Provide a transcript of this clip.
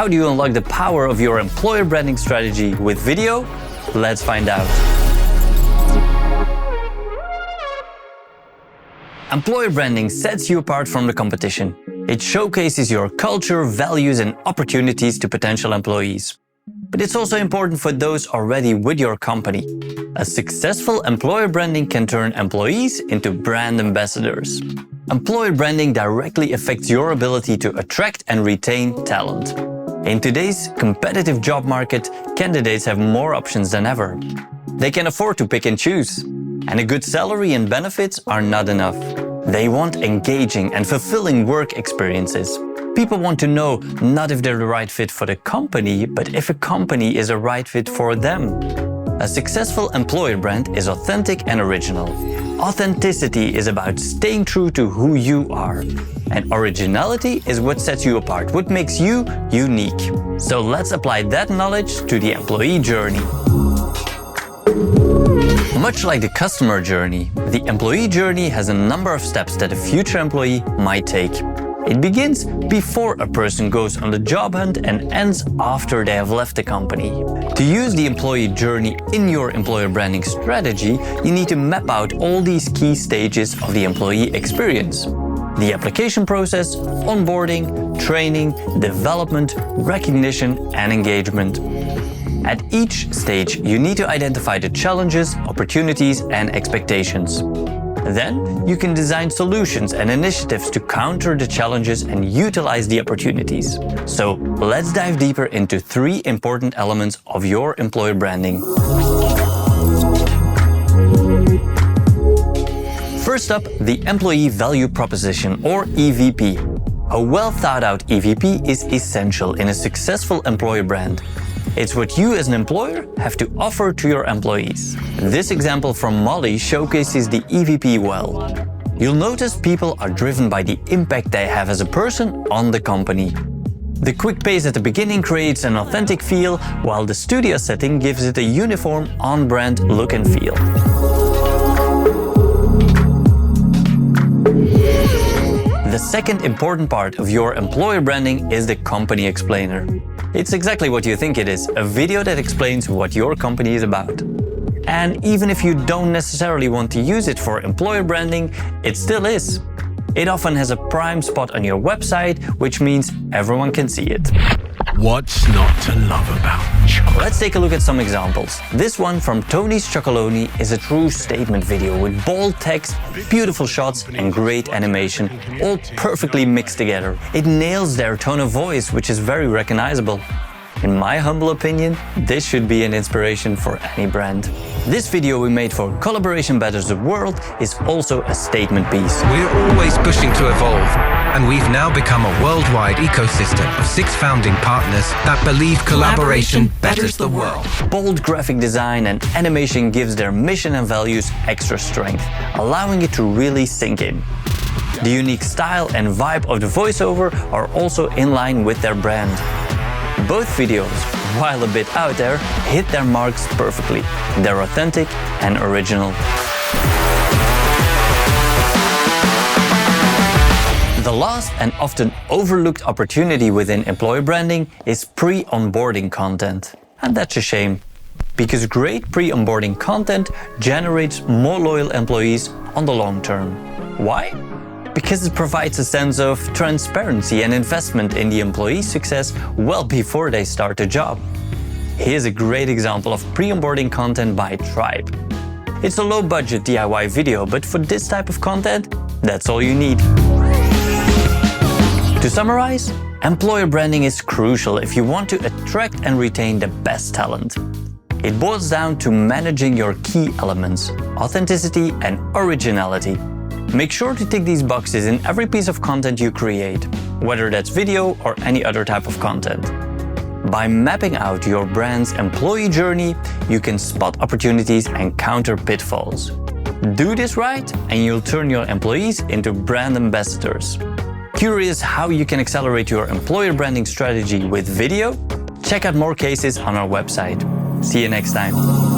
How do you unlock the power of your employer branding strategy with video? Let's find out. Employer branding sets you apart from the competition. It showcases your culture, values, and opportunities to potential employees. But it's also important for those already with your company. A successful employer branding can turn employees into brand ambassadors. Employer branding directly affects your ability to attract and retain talent. In today's competitive job market, candidates have more options than ever. They can afford to pick and choose. And a good salary and benefits are not enough. They want engaging and fulfilling work experiences. People want to know not if they're the right fit for the company, but if a company is a right fit for them. A successful employer brand is authentic and original. Authenticity is about staying true to who you are. And originality is what sets you apart, what makes you unique. So let's apply that knowledge to the employee journey. Much like the customer journey, the employee journey has a number of steps that a future employee might take. It begins before a person goes on the job hunt and ends after they have left the company. To use the employee journey in your employer branding strategy, you need to map out all these key stages of the employee experience. The application process, onboarding, training, development, recognition, and engagement. At each stage, you need to identify the challenges, opportunities, and expectations. Then, you can design solutions and initiatives to counter the challenges and utilize the opportunities. So, let's dive deeper into 3 important elements of your employer branding. First up, the Employee Value Proposition, or EVP. A well-thought-out EVP is essential in a successful employer brand. It's what you as an employer have to offer to your employees. This example from Molly showcases the EVP well. You'll notice people are driven by the impact they have as a person on the company. The quick pace at the beginning creates an authentic feel, while the studio setting gives it a uniform, on-brand look and feel. The second important part of your employer branding is the company explainer. It's exactly what you think it is, a video that explains what your company is about. And even if you don't necessarily want to use it for employer branding, it still is. It often has a prime spot on your website, which means everyone can see it. What's not to love about chocolate? Let's take a look at some examples. This one from Tony's Chocolonely is a true statement video with bold text, beautiful shots and great animation, all perfectly mixed together. It nails their tone of voice, which is very recognizable. In my humble opinion, this should be an inspiration for any brand. This video we made for Collaboration Betters the World is also a statement piece. We're always pushing to evolve, and we've now become a worldwide ecosystem of 6 founding partners that believe collaboration betters the world. Bold graphic design and animation gives their mission and values extra strength, allowing it to really sink in. The unique style and vibe of the voiceover are also in line with their brand. Both videos, while a bit out there, hit their marks perfectly. They're authentic and original. The last and often overlooked opportunity within employer branding is pre-onboarding content. And that's a shame, because great pre-onboarding content generates more loyal employees on the long term. Why? Because it provides a sense of transparency and investment in the employee's success well before they start the job. Here's a great example of pre-onboarding content by Tribe. It's a low-budget DIY video, but for this type of content, that's all you need. To summarize, employer branding is crucial if you want to attract and retain the best talent. It boils down to managing your key elements, authenticity and originality. Make sure to tick these boxes in every piece of content you create, whether that's video or any other type of content. By mapping out your brand's employee journey, you can spot opportunities and counter pitfalls. Do this right, and you'll turn your employees into brand ambassadors. Curious how you can accelerate your employer branding strategy with video? Check out more cases on our website. See you next time.